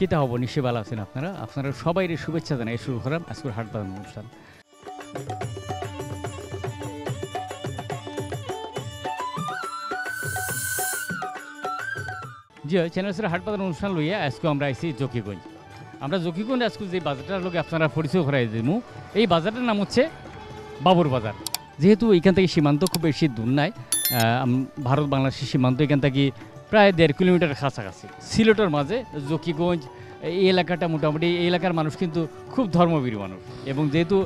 কিতা হব নিশ্চয়ই ভালো আছেন আপনারা আপনারা সবাই শুভেচ্ছা জানাই শুরু করাম আজকের হাট বাজার অনুষ্ঠান। জি চ্যানেলের হাট বাজার অনুষ্ঠান লইয়া আজকে আমরা আইছি জকিগঞ্জ। আমরা জকিগঞ্জ আজকে যে বাজারটার লোক আপনারা পরিচয় করাই দিমু, এই বাজারটার নাম হচ্ছে বাবুর বাজার। যেহেতু এখান থেকে সীমান্ত খুব বেশি দূর নাই, ভারত বাংলাদেশের সীমান্ত এখান থেকে প্রায় 1.5 কিলোমিটার কাছাকাছি। সিলেটের মাঝে জকিগঞ্জ এই এলাকাটা মোটামুটি এই এলাকার মানুষ কিন্তু খুব ধর্মভীরু মানুষ, এবং যেহেতু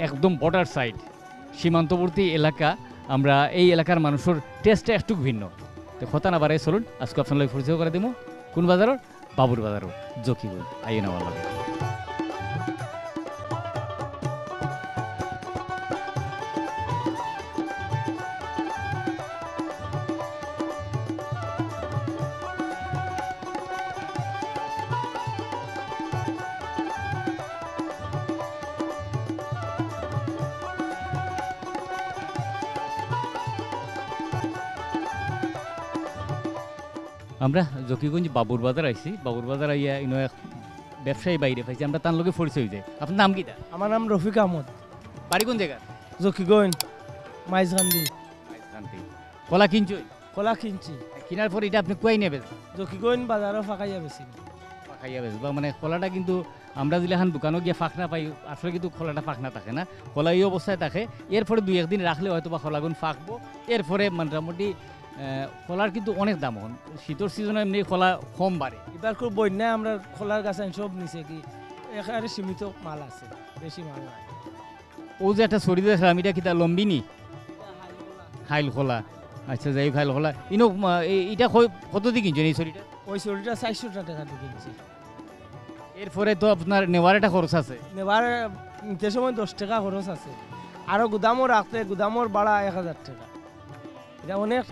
একদম বর্ডার সাইড সীমান্তবর্তী এলাকা, আমরা এই এলাকার মানুষের টেস্টটা একটু ভিন্ন। তো কথা না বাড়াই চলুন আজকে আপনার পরিচয় করে দেবো কোন বাজারের, বাবুর বাজারও জকিগঞ্জ। আইয়ে না ভালো লাগে। আমরা জকিগঞ্জ বাবুর বাজার আইছি। বাবুর বাজার আইয়া ইনো এক ব্যবসায়ী বাইরে পাইছি, আমরা তার লগে পরিচয় যাই। আপনার নাম কি? আমার নাম রফিক আহমদ। বাড়ি কোন জায়গা? জকিগঞ্জ মাইজগান্ধী। কলা কিনছো? কলা কিনছি। কেনার পর এটা আপনি কুয়াই নেবেন? জকিগঞ্জ বাজারও ফাঁকাইয়া বেশি ফাঁকাইয়া বেচবা, মানে কলাটা কিন্তু আমরা যদি এখন দোকানও গিয়ে ফাঁক না পাই, আসলে কিন্তু খোলাটা ফাঁক না থাকে না, খোলা এই অবস্থায় থাকে। এরপরে 2-1 দিন রাখলে হয়তো বা খোলাগুন ফাঁকবো। এরপরে মোটামুটি খোলার কিন্তু অনেক দাম। হন শীতের সিজনে এমনি খোলা কম বাড়ে। এবার খুব বন্যায় আমরা খোলার গাছ সব নিচে কি এখানে সীমিত মাল আছে, বেশি মাল নাই। ও যে একটা সরি দেখলাম, এটা কি তার লম্বিনি হাইল খোলা? আচ্ছা যাই হোক, হাইল খোলা ইনো এটা কত দিয়ে কিনছেন এই সরিটা? ওই চুরিটা 400 টাকা দিয়ে কিনছি। এরপরে তো আপনার নেওয়ার একটা খরচ আছে। নেওয়ার নিতে সময় 10 টাকা খরচ আছে, আরও গুদামও রাখতে গুদামর ভাড়া 1000 টাকা। এটা অনেক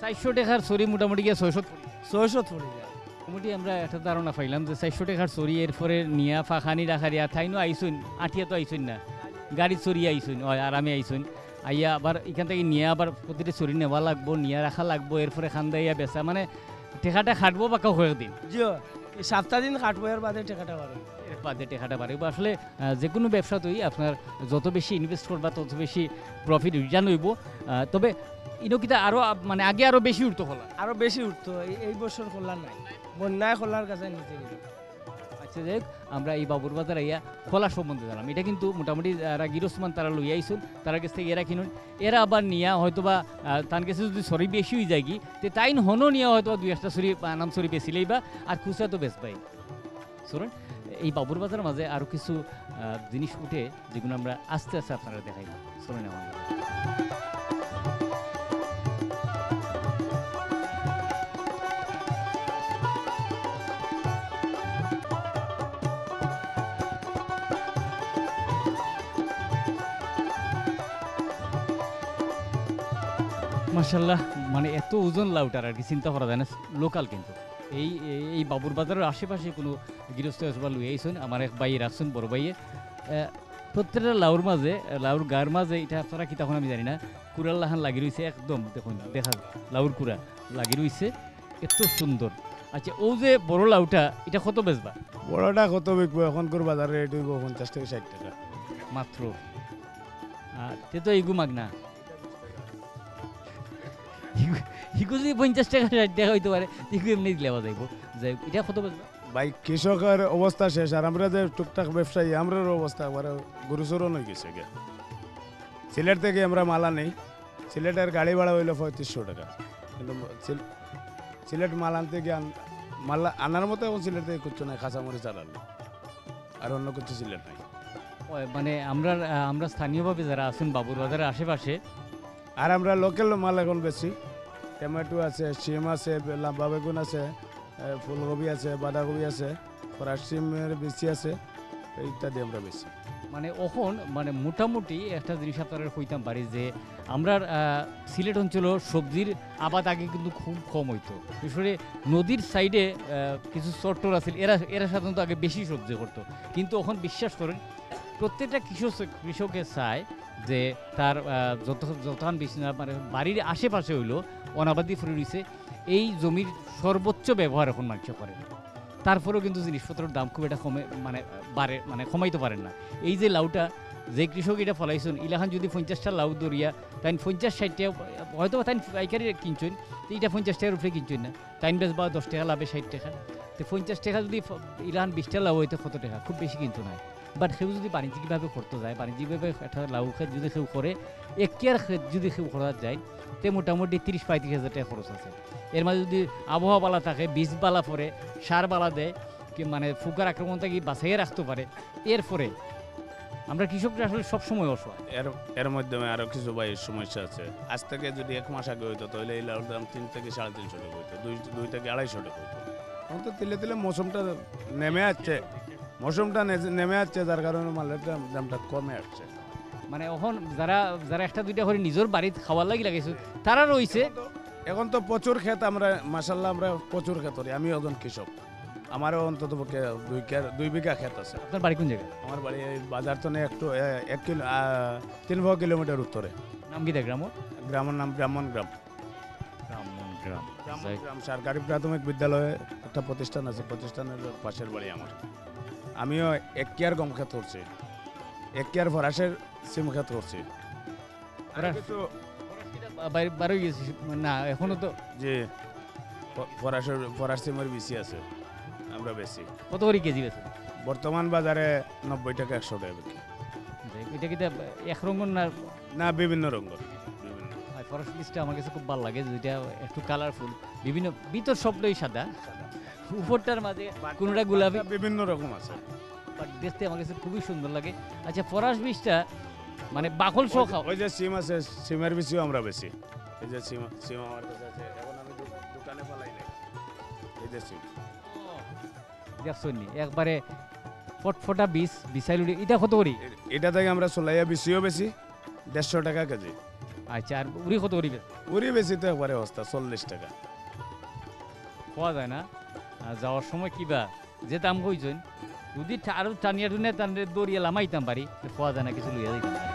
400 টাকার সরি মোটামুটি গিয়ে 600 পড়ে যায়। মোটামুটি আমরা একটা ধারণা পাইলাম যে 400 টাকার সরি। এরপরে নিয়া ফাঁকানি রাখারি আর থাইনো আইসুন, আটিয়া তো আইসুন না, গাড়ি চড়ি আইসুন আর আমি আইসুন। আইয়া আবার এখান থেকে নিয়ে আবার প্রতিটা চুরি নেওয়া লাগবো, নিয়ে রাখা লাগবো, এরপরে খান্দাইয়া বেচা, মানে টেকাটা খাটবো বা কয়েকদিন। জিও এই 7 দিন খাটবো, এর বাদে টাকাটা বাড়বে, এর বাদে টেকাটা বাড়বে। আসলে যে কোনো ব্যবসাতেই আপনার যত বেশি ইনভেস্ট করবা তত বেশি প্রফিট রিটার্ন হইব। তবে ইনোকিতা আরও মানে আগে আরও বেশি উঠতো খোলা, আরও বেশি উঠতো। এই বছর খোলা নাই, বন্যায় খোলার কাছে নিতে গেল। আচ্ছা যাই হোক, আমরা এই বাবুর বাজার আইয়া খোলা সম্বন্ধে জানলাম। এটা কিন্তু মোটামুটি যারা গিরস্মান তারা লই আইসুন, তার কাছ থেকে এরা কিনুন। এরা আবার নিয়া হয়তো বা তার কাছে যদি সরি বেশি হয়ে যায় কি, তো তাই হনও নিয়ে হয়তো 2-1টা সরি নাম সরি বেশিলেই বা আর খুচরা তো বেশ পাই। শুনুন এই বাবুর বাজারের মাঝে আরও কিছু জিনিস উঠে যেগুলো আমরা আস্তে আস্তে আপনারা দেখাইলাম। শুনুন আমার মাশাল্লাহ, মানে এত ওজন লাউটার আর কি চিন্তা করা যায় না। লোকাল কিন্তু এই এই বাবুর বাজারের আশেপাশে কোনো গৃহস্থ আসবা লুই আইসুন। আমার এক ভাই রাখছেন, বড় ভাইয়ে প্রত্যেকটা লাউর মাঝে, লাউর গার মাঝে, এটা আপনারা কি তখন আমি জানি না, কুড়াল লাহান লাগি রয়েছে একদম। দেখুন দেখা লাউর কুড়া লাগি রয়েছে, এত সুন্দর। আচ্ছা ও যে বড় লাউটা এটা কত বেচবা? বড়টা কত বিকবো এখনকার বাজারে রেট হইব 50 থেকে 60 টাকা মাত্র। তে তো এইগু মাগনা, ইগু যদি 50 টাকা 60 টাকা হইতে পারে, ইগু এমনি লেওয়া যাইব। যাই এটা কত বেচবা? ভাই কৃষকের অবস্থা শেষ, আর আমরা যে টুকটাক ব্যবসায়ী আমরার অবস্থা আবার গরুচরণ হয়ে গেছে গে। সিলেট থেকে আমরা মালা নেই, সিলেটের গাড়ি ভাড়া হইলো 3500 টাকা, কিন্তু সিলেট মাল আনতে গিয়ে মাল আনার মতো এখন সিলেট থেকে কিচ্ছু নাই, কাঁচামরিচ চালালো আর অন্য কিছু সিলেট নাই। মানে আমরা স্থানীয়ভাবে যারা আছেন বাবুর বাজারের আশেপাশে, আর আমরা লোকাল মাল এখন বেশি, টমেটো আছে, শিম আছে, লাম্বা বেগুন আছে, ফুলকপি আছে, বাঁধাকপি আছে, ফরাস শিমের বেশি আছে, ইত্যাদি আমরা বেশি। মানে এখন মানে মোটামুটি একটা জিনিস আপনারা কইতাম পারি যে আমরা সিলেট অঞ্চল সবজির আবাদ আগে কিন্তু খুব কম হইতো। বিশেষ করে নদীর সাইডে কিছু চট্টর আছে, এরা সাধারণত আগে বেশি সবজি করতো। কিন্তু এখন বিশ্বাস করেন প্রত্যেকটা কৃষকে চায় যে তার যতক্ষণ বেশি না মানে বাড়ির আশেপাশে হইলো অনাবাদি ফুলে রয়েছে, এই জমির সর্বোচ্চ ব্যবহার এখন মানুষ করে। তারপরেও কিন্তু জিনিসপত্রের দাম খুব একটা কমে মানে বাড়ে মানে কমাইতে পারেন না। এই যে লাউটা যে কৃষক এটা ফলাইছেন ইলাখান যদি 50টা লাউ দরিয়া তাই 50-60 হয়তো তাই পাইকারি কিনছেন, এইটা 50 টাকার উপরে কিনছেন না, তাই বেশ বা 10 টাকা লাভে 60 টাকা, তো 50 টাকা যদি ইলাখান 20টা লাউ হইতে কত টাকা, খুব বেশি কিন্তু নয়। বাট সেও যদি বাণিজ্যিকভাবে করতে যায়, বাণিজ্যিকভাবে একটা লাউ ক্ষেত যদি কেউ করে, একের ক্ষেত যদি কেউ করা যায়, তে মোটামুটি 30-35 হাজার টাকা খরচ আছে। এর মাঝে যদি আবহাওয়া বালা থাকে, বীজ বালা পরে, সার বালা দেয়, কি মানে ফুকার আক্রমণ থেকে বাঁচাইয়ে রাখতে পারে, এরপরে আমরা কৃষকরা আসলে সবসময় অসহায়। এর মাধ্যমে আরো কিছু ভাই সমস্যা আছে। আজ থেকে যদি 1 মাস আগে হইতো তাহলে এই লাউর দাম 3 থেকে 350 টাকা হইতো, 2 থেকে 250 টাকা হইতো। এখন তো তিলে তিলে মৌসুমটা নেমে আসছে, নেমে আসছে, যার কারণে মালের দামটা কমে আসছে। মানে এখন যারা যারা একটা দুইটা করে নিজের বাড়িতে খাওয়ার লাগি লাগাইছে তারা রইছে। এখন তো প্রচুর ক্ষেত, আমরা মাশাল্লাহ আমরা প্রচুর ক্ষেত করি। আমি একজন কৃষক, আমারও অন্তত 2 বিঘা ক্ষেত আছে। আপনার বাড়ি কোন জায়গায়? আমার বাড়ি এই বাজার তো একটু 3 কিলোমিটার উত্তরে। নাম কি দেয় গ্রাম? গ্রামের নাম ব্রাহ্মণ গ্রাম। ব্রাহ্মণ গ্রাম সরকারি প্রাথমিক বিদ্যালয়ে একটা প্রতিষ্ঠান আছে, প্রতিষ্ঠানের পাশের বাড়ি আমার। আমিও 1 কেয়ার গম ক্ষেত করছি, 1 কেয়ার ফরাসের সিম ক্ষেত করছি। বারোই গেছি না এখনো তো। যে ফরাস সিমের বেশি আছে, আমরা বেশি। কত করে কেজি বেছে? বর্তমান বাজারে 90 টাকা 100 টাকা বিক্রি। এটা কি এক রঙের না? না, বিভিন্ন রঙের। ফরেস্ট বীজটা আমার কাছে খুব ভালো লাগে, যেটা একটু কালারফুল, বিভিন্ন ভিতর সবটাই সাদা, উপরটার মাঝে কোনোটা গোলাপি, বিভিন্ন রকম আছে। বাট দেখতে আমার কাছে খুবই সুন্দর লাগে। আচ্ছা, ফরাস বীজটা মানে বাকল সহ খাও? ওই যে সিম আছে, সিমের বেশিও আমরা বেশি। এই যে সিম আমার কাছে আছে, এখন আমি দোকানে পালাই নাই। এই যে সিম দেখছেন একবারে ফটফটা বীজ বিছাইল। এটা কত করি? এটা থেকে আমরা সোলাইয়া বেশিও বেশি, 150 টাকা কেজি। আচ্ছা, আর উড়ি কত করি? উড়ি বেশি তো একবারে অবস্থা 40 টাকা। খাওয়া যায় না? আর যাওয়ার সময় কিবা যে দাম কইছেন, যদি আরো টানিয়া টুনিয়া টানিয়ে দৌড়িয়ে লামাইতাম পারি, খাওয়া যায় না, কিছু লইয়া দিতাম পারি।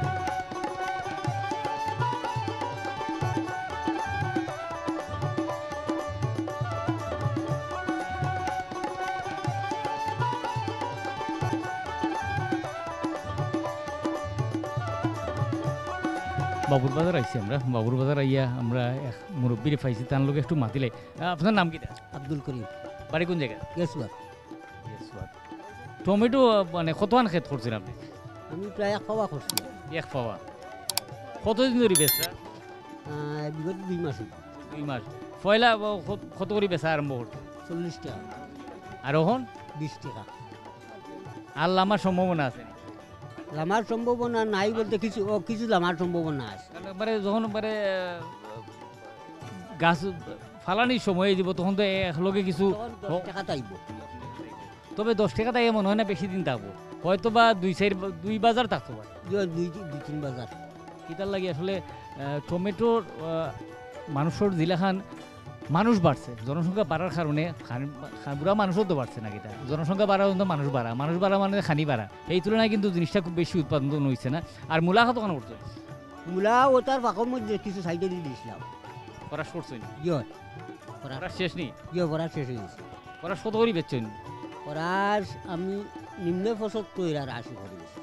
বাবুর বাজার আইছি আমরা, বাবুর বাজার আইয়া আমরা এক মুরব্বীরে পাইছি, তার লোক একটু মাতিলে। আপনার নাম কি? আব্দুল করিম। বাড়ি কোন জায়গায়? গেছুয়ার। টমেটো মানে কতখান ক্ষেত করছেন আপনি? আমি প্রায় 1 পাওয়া করছি। 1 পাওয়া। কতদিন ধরে বেচা? বিগত 2 মাস। 2 মাস। পয়লা কত করে বেচা আরম্ভ করছে? 40 টাকা। আর এখন 20 টাকা। আর লামার সম্ভাবনা আছে? লামার সম্ভাবনা নাই বলতে কিছু লামার সম্ভাবনা আছে। মানে যখন মানে গাছ ফালানির সময় দিব তখন তো একলগে কিছু 10 টাকা তাইব। তবে 10 টাকা তাই মনে হয় না বেশি দিন থাকবো, হয়তো বা 2 বাজার থাকতে পারে, 2-3 বাজার। কিতার লাগে আসলে টমেটোর মানুষের জিলাখান মানুষ বাড়ছে, জনসংখ্যা বাড়ার কারণে বুড়া মানুষও তো বাড়ছে না, কিতা জনসংখ্যা বাড়া মানুষ বাড়া মানে খানি বাড়া, এই তুলনায় কিন্তু জিনিসটা খুব বেশি উৎপাদন হয়েছে না। আর মূলা কত কেন করছে? মূলা ওটার পাকর মধ্যে কিছু সাইডে দিয়ে দিয়েছিলাম। খরাস করছেন? খরাস শেষ নেই? খরাস শেষ হয়ে গেছে। খরাস কত করে বেচছেন? খরাস আমি নিম্ন 75 আর 80 করে বেশি,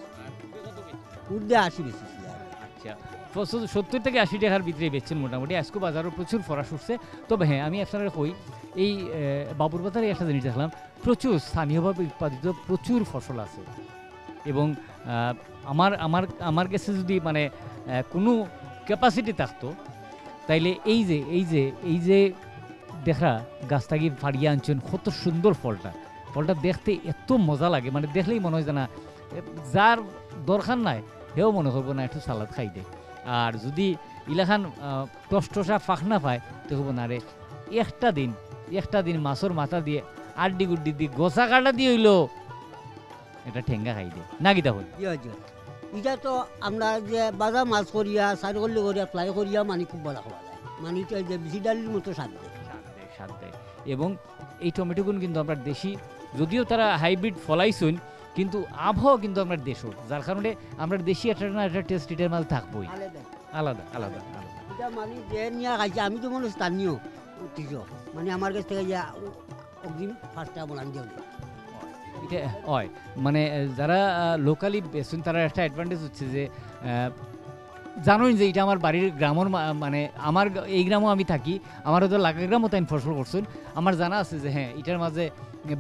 ঊর্ধ্বে 80 বেশি। আচ্ছা, 70 থেকে 80 টাকার ভিতরে বেচছেন মোটামুটি। আজকে বাজারও প্রচুর ফরাস উঠছে। তবে হ্যাঁ, আমি আপনারা কই এই বাবুর বাজারে একটা জিনিস দেখলাম, প্রচুর স্থানীয়ভাবে উৎপাদিত প্রচুর ফসল আছে। এবং আমার কাছে যদি মানে কোনো ক্যাপাসিটি থাকতো, তাইলে এই যে দেখা গাছটাকে ফাড়িয়ে আনছেন, কত সুন্দর ফলটা দেখতে এত মজা লাগে, মানে দেখলেই মনে হয় যে না, যার দরকার নাই হেও মনে করবো না একটু সালাদ খাই দে। আর যদি ইলাখান টসটসা ফাঁকনা পায় তো হবো না রে, একটা দিন মাছের মাথা দিয়ে আড্ডি গুড্ডি দিয়ে গোসা কাটা দিয়ে হইলো এটা ঠেঙ্গা খাই দে না, কিতা হল? এটা তো আমরা যে বাজার মাছ করিয়া সারকল্লি করিয়া ফ্লাই করিয়া মানে খুব ভালো খাওয়া যায়, মানে যে বিচি ডালির মতো স্বাদ দেয়। এবং এই টমেটোগুলো কিন্তু আমরা দেশি, যদিও তারা হাইব্রিড ফলাইছুন, কিন্তু আবহাওয়া কিন্তু আমরা দেশর, যার কারণে আমরা দেশি একটা না একটা টেস্ট এটার মাল থাকবোই, আলাদা। এটা মানে যে নিয়ে খাইছে, আমি তো মনে স্থানীয় কৃষক, মানে আমার কাছ থেকে অগ্রিম 5 টাকা বলান দেব এটা হয় মানে যারা লোকালি বেসুন তারা একটা অ্যাডভান্টেজ হচ্ছে যে জানোই যে এটা আমার বাড়ির গ্রামের মানে আমার এই গ্রামও আমি থাকি আমারও তো লাগা গ্রামও তাই ফসল করছেন আমার জানা আছে যে হ্যাঁ এটার মাঝে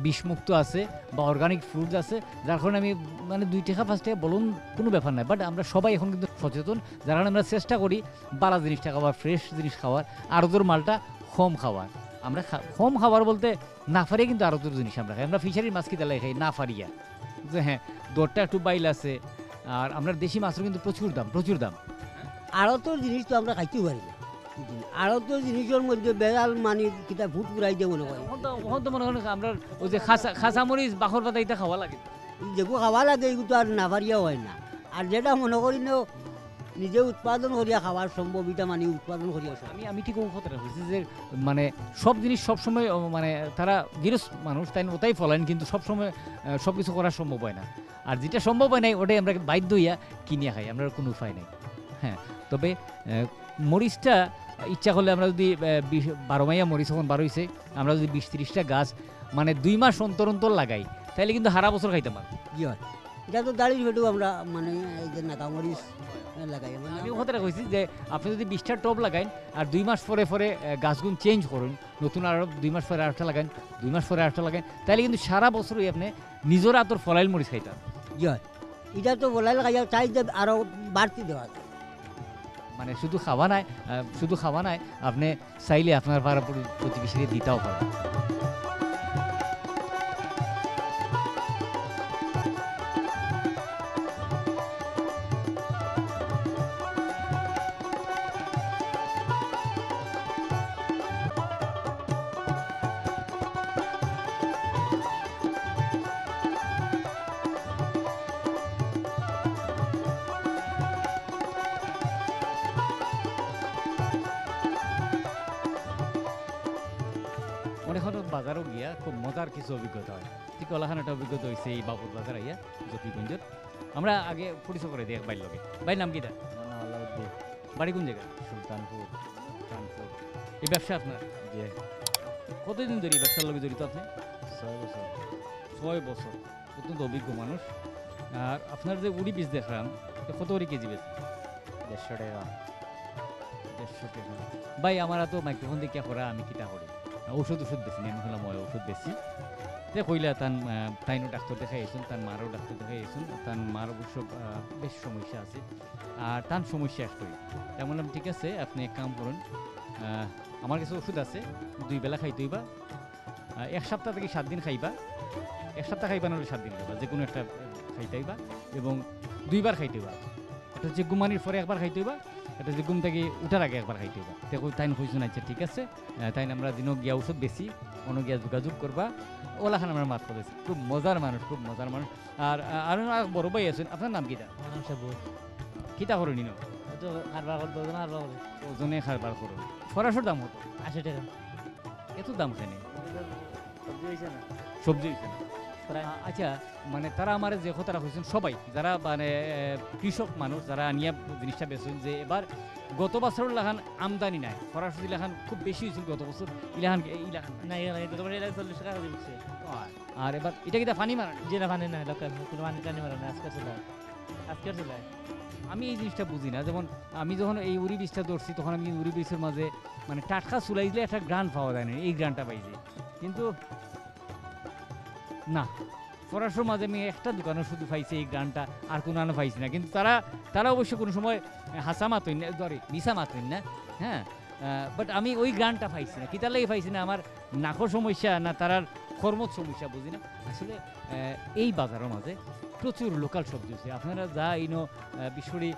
বিষমুক্ত আছে বা অর্গানিক ফ্রুটস আছে যার কারণে আমি মানে 2 টাকা 5 টাকা বলুন কোনো ব্যাপার নয় বাট আমরা সবাই এখন কিন্তু সচেতন যার কারণে আমরা চেষ্টা করি বালা জিনিসটা খাওয়ার ফ্রেশ জিনিস খাওয়ার আড়তর মালটা কম খাওয়ার আমরা কম খাবার বলতে না ফারিয়া কিন্তু আড়তর জিনিস আমরা খাই আমরা ফিশারির মাছ কি তালাই খাই না ফারিয়া যে হ্যাঁ দরটা একটু বাইল আছে আর আমরা দেশি মাছের কিন্তু প্রচুর দাম আড়ত জিনিস তো আমরা খাইতেও পারি না আড়ত জিনিসের মধ্যে বেড়াল মানে কিতা ভূত পুরাই দিয়ে মনে হয় ওখান তো মনে করেন আমরা ওই যে খাসা মরিচ বাখর পাতা এটা খাওয়া লাগে যেগুলো খাওয়া লাগে এগুলো তো আর নাভারিয়া হয় না আর যেটা মনে করি না নিজে উৎপাদন করিয়া খাওয়ার সম্ভব এটা মানে উৎপাদন করিয়া আমি ঠিক কথাটা বলছি যে মানে সব জিনিস সবসময় মানে তারা গৃহস্থ মানুষ তাই ওটাই ফলান কিন্তু সবসময় সব কিছু করা সম্ভব হয় না আর যেটা সম্ভব হয় নাই ওটাই আমরা বাধ্য হইয়া কিনিয়া খাই আমরা কোনো উপায় নাই হ্যাঁ তবে মরিচটা ইচ্ছা করলে আমরা যদি 12 মাইয়া মরিচ এখন বার হইছে আমরা যদি 20-30টা গাছ মানে 2 মাস অন্তর অন্তর লাগাই তাহলে কিন্তু সারা বছর খাইতাম আর কি হয় এটা তো দাঁড়িয়ে ভেটু আমরা মানে এই যে নাকামরিচ লাগাই মানে আমি কথাটা কইছি যে আপনি যদি 20টা টব লাগাইন আর 2 মাস পরে পরে গাছগুলো চেঞ্জ করুন নতুন আরো 2 মাস পরে আরেকটা লাগাইন 2 মাস পরে আরেকটা লাগাইন তাহলে কিন্তু সারা বছরই আপনি নিজের আতর ফলাইল মরিচ খাইতাম কি হয় এটা তো বলাই লাগাই চাই যে আরো বাড়তি দেওয়া যায় মানে শুধু খাওয়া নাই আপনি চাইলে আপনার পাড়া প্রতিবেশীকে দিতেও পারেন বাজারও গিয়া খুব মজার কিছু অভিজ্ঞতা হয় ঠিক ওলাখান একটা অভিজ্ঞতা হয়েছে এই বাবুর বাজার আইয়া জকিগঞ্জের আমরা আগে পরিচয় করে দিই বাইর লগে ভাই নাম কিটা বাড়ি কোন জায়গায় সুলতানপুর এই ব্যবসা আপনার যে কতদিন ধরে এই ব্যবসার লগে জড়িত আপনি 6 বছর অত্যন্ত অভিজ্ঞ মানুষ আর আপনার যে উড়ি বীজ দেখলাম কত করে কেজি বেশি 150 টাকা ভাই আমার তো মাইক্রোফোন দিয়ে করা আমি কিটা করি ওষুধ বেশি আমি হলাম ওষুধ বেশি যে কইলা তাইনও ডাক্তার দেখাই আইসুন তার মারও ডাক্তার দেখাই আইসুন তার মার অবশ্য বেশ সমস্যা আছে আর তার সমস্যা একটাই তাই বললাম ঠিক আছে আপনি এক কাম করুন আমার কাছে ওষুধ আছে 2 বেলা খাইতে হইবা 1 সপ্তাহ থেকে 7 দিন খাইবা 1 সপ্তাহ খাইবা নাহলে 7 দিন খাইবা যে কোনো একটা খাইতে হইবা এবং 2 বার খাইতে হইবা এটা হচ্ছে ঘুমানির পরে একবার খাইতে হইবা এটা যে ঘুম থেকে উঠার আগে একবার খাইতে হইবা দেখো তাই কইছুন আচ্ছা ঠিক আছে তাই আমরা দিনও গিয়া ওষুধ বেশি অন্য গিয়া যোগাযোগ করবা ওলাখান আমরা মাত করেছি খুব মজার মানুষ আর আর বড় ভাই আছেন আপনার নাম কিটা কিতা করো নিন ওজনে খারবার করো ফরাসর দাম হতো 80 টাকা এত দাম কেন সবজি হয়েছে না আচ্ছা মানে তারা আমার যে কথাটা হয়েছেন সবাই যারা মানে কৃষক মানুষ যারা নিয়ে জিনিসটা বেছেন যে এবার গত বছর লাখান আমদানি নাই ফরাসি লাখান খুব বেশি হয়েছিল গত বছর ইলাখান নাই গত বছর 40 টাকা দিচ্ছে আর এবার এটা কি পানি মারা যেটা পানি না লোকাল কোনো পানি টানি মারা না আজকে চলে আমি এই জিনিসটা বুঝি না যেমন আমি যখন এই উড়ি বীজটা ধরছি তখন আমি উড়ি বীজের মাঝে মানে টাটকা চুলাই দিলে একটা গ্রান পাওয়া যায় না এই গ্রানটা পাইছি কিন্তু না ফরাসর মাঝে আমি একটা দোকানে শুধু পাইছি এই গানটা আর কোনো আনো পাইছি না কিন্তু তারা অবশ্য কোনো সময় হাসা মাতই না সরি মিশা মাতই না হ্যাঁ বাট আমি ওই গানটা পাইছি না কিতার লাগে পাইছি না আমার নাকর সমস্যা না তারার কর্মত সমস্যা বুঝি না আসলে এই বাজারের মাঝে প্রচুর লোকাল সবজি আছে আপনারা যা ইনো বিশ্বরি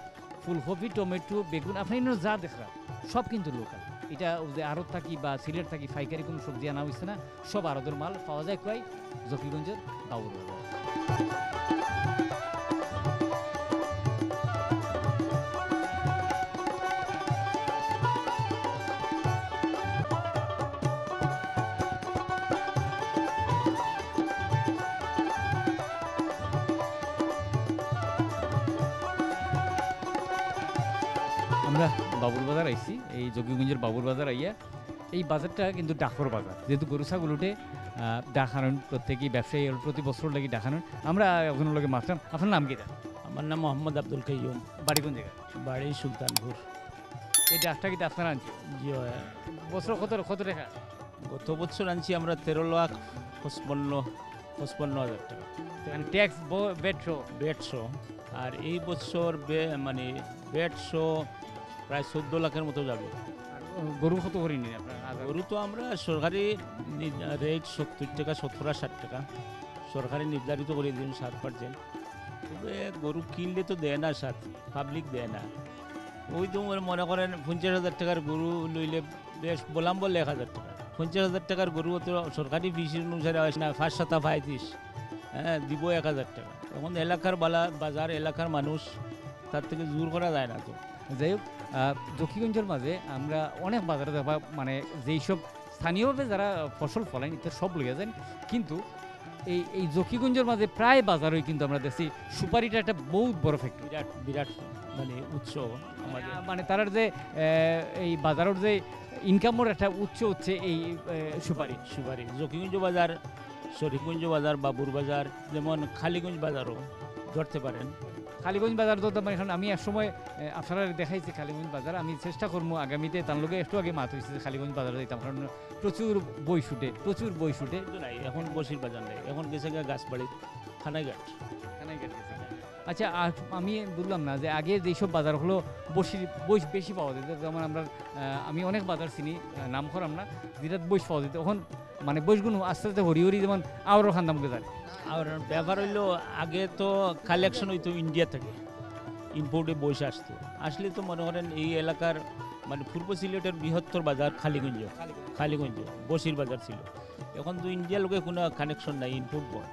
ফুলকপি টমেটো বেগুন আপনি ইনো যা দেখরা সব কিন্তু লোকাল এটা যে আড়ত থাকি বা সিলেট থাকি পাইকারি কোনো সবজি আনা হয়েছে না সব আড়তের মাল পাওয়া যায় কয় জকিগঞ্জের বাবুর বাজার আমরা বাবুর বাজার আইছি এই জকিগঞ্জের বাবুর বাজার আইয়া এই বাজারটা কিন্তু ডাকর বাজার যেহেতু গরু ছাগল উঠে দেখানোন প্রত্যেকেই ব্যবসায়ী প্রতি বছর লাগি দেখানোন আমরা একজনের লগে মাত্রাম আপনার নাম কি দা আমার নাম মোহাম্মদ আব্দুল কাইয়ুম, বাড়ি কোন জায়গা বাড়ি সুলতানপুর। এই ডাকটা কিন্তু আপনারা আনছি জি হয়। বছর কত কত টাকা গত বছর আনছি আমরা 13,55,000 টাকা মানে ট্যাক্স বেড শো 150, আর এই বছর মানে 150 প্রায় 14 লাখের মতো যাবে। গরু কত করে নিন আপনার গরু তো আমরা সরকারি রেট 70 টাকা, 70 60 টাকা সরকারি নির্ধারিত করে দিন 7%। তবে গরু কিনলে তো দেয় না, সাথে পাবলিক দেয় না। ওই তো মনে করেন 50,000 টাকার গরু লইলে বেশ বললাম বললে 1,000 টাকা, 50,000 টাকার গরু তো সরকারি ফিস অনুসারে হয় না, 5-7-35 হ্যাঁ দিব 1,000 টাকা। এখন এলাকার বাজার এলাকার মানুষ, তার থেকে জোর করা যায় না তো। যাই হোক জকিগঞ্জের মাঝে আমরা অনেক বাজারে দেখবা মানে যেই সব স্থানীয়ভাবে যারা ফসল ফলান এটা সব লইয়া যান, কিন্তু এই জকিগঞ্জের মাঝে প্রায় বাজারই কিন্তু আমরা দেখছি সুপারিটা একটা বহুত বড় ফ্যাক্টরি, বিরাট বিরাট মানে উৎস আমাদের। মানে তার যে এই বাজারের যে ইনকামের একটা উৎস হচ্ছে এই সুপারি। সুপারি জকিগঞ্জ বাজার, শরীফগঞ্জ বাজার, বাবুর বাজার, যেমন খালিগঞ্জ বাজারও ধরতে পারেন। খালিগঞ্জ বাজার তো এখন আমি এক সময় আপনারা দেখাইছি খালিগঞ্জ বাজার, আমি চেষ্টা করবো আগামীতে তার লগে একটু আগে মাত হয়েছে যে খালিগঞ্জ বাজারে যেতাম, কারণ প্রচুর বই শুটে কিন্তু নাই এখন বসির বাজার নেই, এখন গেছে গা গাছবাড়ি, খানাইঘাট। আচ্ছা আমি বললাম না যে আগে যেসব বাজার হলো বই বেশি পাওয়া যেত, যেমন আমরা আমি অনেক বাজার চিনি নাম করাম না, যেটা বই পাওয়া যেত, এখন মানে বইগুলো আস্তে আস্তে হরি যেমন আরও খান্দামুখে যায়। আর ব্যাপার হইলো আগে তো কালেকশন হইতো ইন্ডিয়া থেকে, ইম্পোর্টে বসে আসতো, আসলে তো মনে করেন এই এলাকার মানে পূর্ব সিলেটের বৃহত্তর বাজার খালিগঞ্জ বসির বাজার ছিল। এখন তো ইন্ডিয়ার লোকে কোনো কানেকশন নাই, ইম্পোর্ট বয়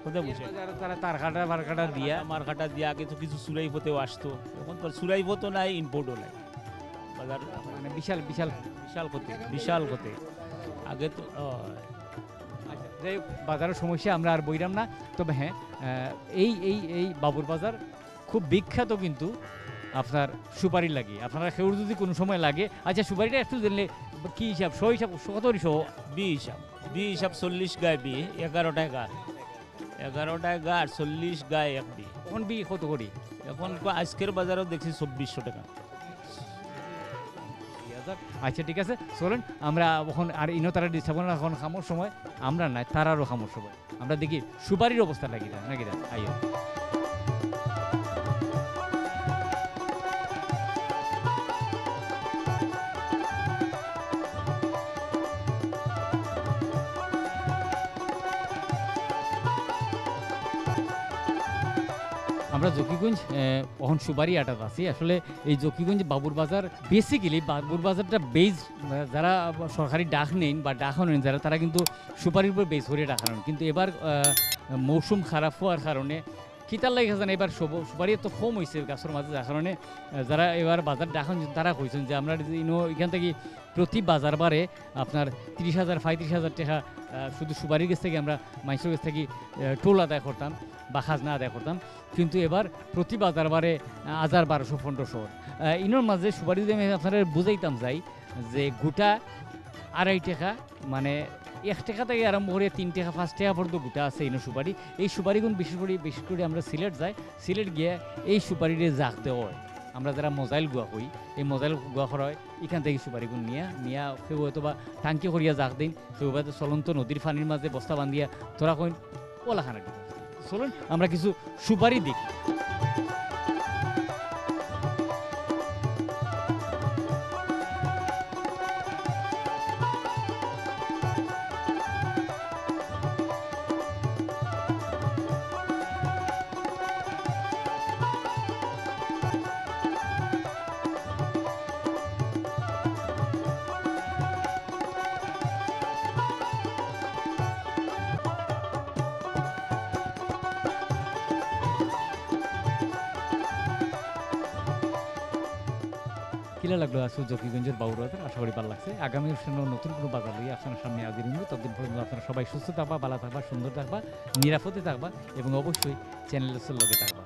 কোথায় বসে তারা তার কাটা দিয়া মারকাটা দিয়ে আগে তো কিছু সুরাইপথেও আসতো, এখন তো সুরাইপথও নাই, ইম্পোর্টও নাই, বাজার মানে বিশাল বিশাল বিশাল ক্ষতি আগে তো। যাই হোক, বাজারের সমস্যা আমরা আর বইরাম না, তবে হ্যাঁ এই বাবুর বাজার খুব বিখ্যাত কিন্তু আপনার সুপারি লাগে। আপনারা কেউ যদি কোনো সময় লাগে, আচ্ছা সুপারিটা একটু জানলে কি হিসাব, কত বি হিসাব 40 গায়ে বি, 11টায় গা, 11টায় গা আর 40 গায়ে এক বি। এখন বি কত করি? এখন আজকের বাজারেও দেখছি 2400 টাকা। আচ্ছা ঠিক আছে, চলেন আমরা এখন আর ইনো তারা ডিস্টার্ব না, এখন খামোর সময় আমরা নাই, তারারও খামোর সময় আমরা দেখি সুপারির অবস্থা লাগি না নাকি আইও। আমরা জকিগঞ্জ এখন সুপারি আটাত আছি। আসলে এই জকিগঞ্জ বাবুর বাজার বেসিক্যালি বাবুর বাজারটা বেজ যারা সরকারি ডাক নেন বা ডাক নেন যারা, তারা কিন্তু সুপারির উপর বেস করে ডাক নেন, কিন্তু এবার মৌসুম খারাপ হওয়ার কারণে কিতার লাগে জানে এবার সুপারি তো কম হয়েছে গাছের মাঝে, যার কারণে যারা এবার বাজার ডাকেন তারা কইছেন যে আমরা এখান থেকে প্রতি বাজার বারে আপনার 30,000 35,000 টাকা শুধু সুপারির কাছ থেকে আমরা মানুষের কাছ থেকে টোল আদায় করতাম বা খাজনা আদায় করতাম, কিন্তু এবার প্রতি বাজার বারে 1,000-1,200-1,500 ইনোর মাঝে সুপারি যদি আমি আপনারা বুঝাইতাম যাই যে গোটা 2.5 টাকা, মানে 1 টাকা থেকে আরম্ভ করে 3 টাকা 5 টাকা পর্যন্ত গোটা আছে ইনো সুপারি। এই সুপারিগুলো বিশেষ করে আমরা সিলেট যাই, সিলেট গিয়ে এই সুপারিরে জাগ দেওয়া হয়। আমরা যারা মোজাইল গুয়া কই, এই মোজাইল গুয়া করা হয় এখান থেকে সুপারিগুলো নিয়ে কেউ হয়তো বা টাঙ্কি করিয়া জাগ দিন, কেউ হয়তো চলন্ত নদীর পানির মাঝে বস্তা বান্ধিয়া তোরা কইন ওলাখানা দিন। চলুন আমরা কিছু সুপারি দেখি। কিলা লাগলো আসলে জকিগঞ্জের বাবুর বাজার, আশা করি ভালো লাগছে। আগামী নতুন কোনো বাজার লইয়া আপনার সামনে হাজির হইব। ততদিন পর্যন্ত আপনারা সবাই সুস্থ থাকবা, ভালো থাকবা, সুন্দর থাকবা, নিরাপদে থাকবা এবং অবশ্যই চ্যানেলের লগে থাকবা।